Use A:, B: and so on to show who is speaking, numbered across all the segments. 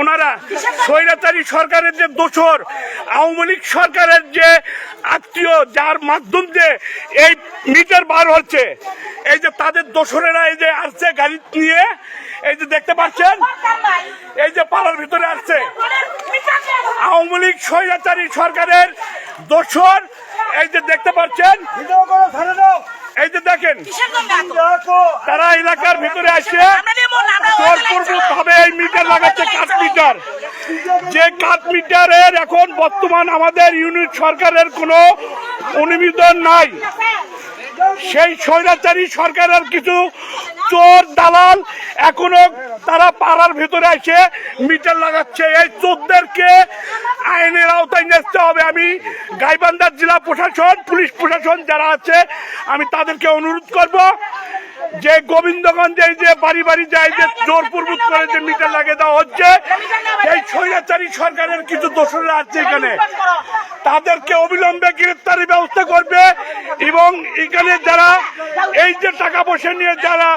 A: ওনারা স্বৈরাচারী সরকারের যে দোসর, আওয়ামী লীগ সরকারের যে আত্মীয়, যার মাধ্যম দিয়ে এই মিটার বার হচ্ছে, এই যে তাদের দোসরেরা এই যে আসছে গাড়ি নিয়ে, এই যে দেখতে পাচ্ছেন, এই যে পাড়ার ভিতরে আসছে আওয়ামী লীগ স্বৈরাচারী সরকারের দোসর, এই যে দেখতে পাচ্ছেন, এই যে দেখেন তারা এলাকার ভিতরে আসে জোরপূর্বক ভাবে এই মিটার লাগাচ্ছে, কাঠ মিটার। যে কাঠ মিটারের এখন বর্তমান আমাদের ইউনিট সরকারের কোনো অনুমোদন নাই। সেই স্বৈরাচারী সরকারের কিছু চোর দালাল এখনো তারা পাড়ার ভিতরে এসে মিটার লাগাচ্ছে। এই চোরদেরকে আইনের আওতায় নিতে হবে। আমি গাইবান্ধার জেলা প্রশাসন, পুলিশ প্রশাসন যারা আছে, আমি তাদেরকে অনুরোধ করব যে গোবিন্দগঞ্জে যে বাড়ি বাড়ি যায় যে জোরপূর্বক করে যে মিটার লাগিয়ে দেওয়া হচ্ছে, এই স্বৈরাচারী সরকারের কিছু দোষরা আছে এখানে, তাদেরকে অবিলম্বে গ্রেফতারি ব্যবস্থা করবে। এবং এখানে যারা এই যে টাকা পয়সা নিয়ে যারা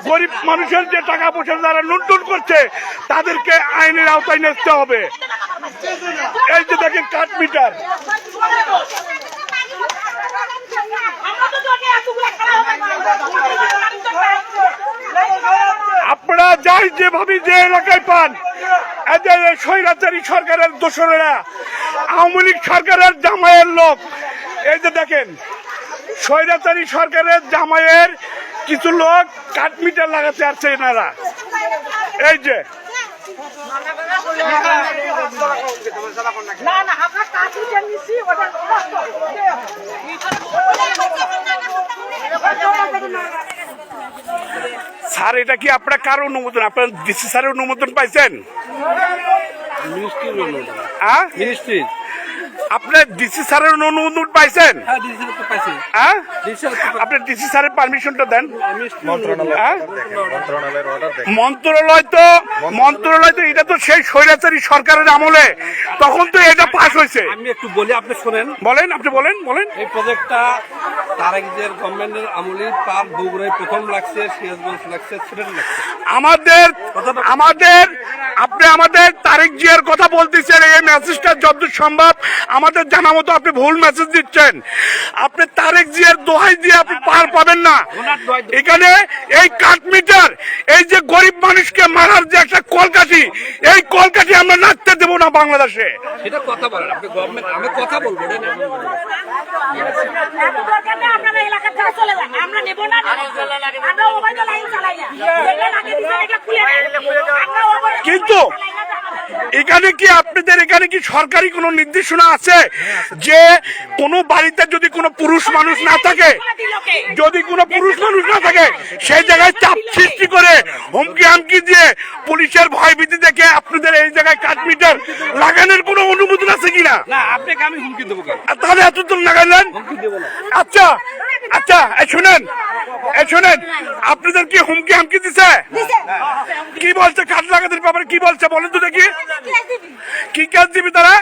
A: গরিব মানুষের যে টাকা পয়সা যারা লুণ্ঠন করছে, তাদেরকে আইনের আওতায় নিতে হবে। এই যে দেখেন কাঠ মিটার, আপনারা যাই যেভাবে যে এলাকায় পান, এদের স্বৈরাচারী সরকারের দোসরেরা, আওয়ামী লীগ সরকারের জামাইয়ের লোক, এই যে দেখেন স্বৈরাচারী সরকারের জামাইয়ের কিছু লোক কাঠ মিটার লাগাতে আসছে এনারা। এই যে স্যার, এটা কি আপনার কার অনুমোদন? আপনার ডিসি স্যারের অনুমোদন পাইছেন? আপনার ডিসি স্যারের অনুমোদন পাইছেন? হ্যাঁ, আপনার ডিসি স্যারের পারমিশনটা দেন। মন্ত্রণালয় তো এটা তো সেই স্বৈরাচারী সরকারের আমলে, তখন তো এটা পাস হয়েছে।
B: আমি একটু বলি, আপনি শোনেন।
A: বলেন, আপনি বলেন।
B: এই প্রজেক্টটা তারেক জিয়ার গভর্নমেন্টের আমলে তার বগুড়ায় প্রথম লাগছে, সিরাজগঞ্জ লাগছে, সিলেট লাগছে।
A: আমাদের তারেক জিয়ার কথা বলতেছেন, এই মেসেজটা যতদূর সম্ভব আমাদের জানা মতো আপনি ভুল মেসেজ দিচ্ছেন। আপনি তারেক জিয়ার দোহাই দিয়ে আপনি পার পাবেন না। এখানে এই কাঠ মিটার, এই যে গরিব মানুষকে মারার যে একটা কলকাঠি, এই কলকাঠি আমরা নাচতে দেব না বাংলাদেশে।
B: এটা কথা বলেন আপনি, গভর্নমেন্ট, আমি কথা বলবো।
A: কিন্তু এখানে কি আপনাদের এখানে কি সরকারি কোনো নির্দেশনা আছে যে কোনো বাড়িতে যদি কোনো পুরুষ মানুষ না থাকে, সেই জায়গায় চাপ সৃষ্টি করে হুমকি হামকি দিয়ে পুলিশের ভয় ভীতি দেখে আপনাদের এই জায়গায় কাঠ মিটার লাগানোর কোনো অনুমোদন আছে কিনা?
B: আপনাকে আমি হুমকি দেবো,
A: তাহলে এতদূর লাগাইলেন? আচ্ছা, শুনেন, আপনাদের কি হুমকি হামকি দিছে? কি বলছে কাঠ লাগানোর ব্যাপারে? কি বলছে বলেন তো দেখি। কি কাজ দিবি তারা?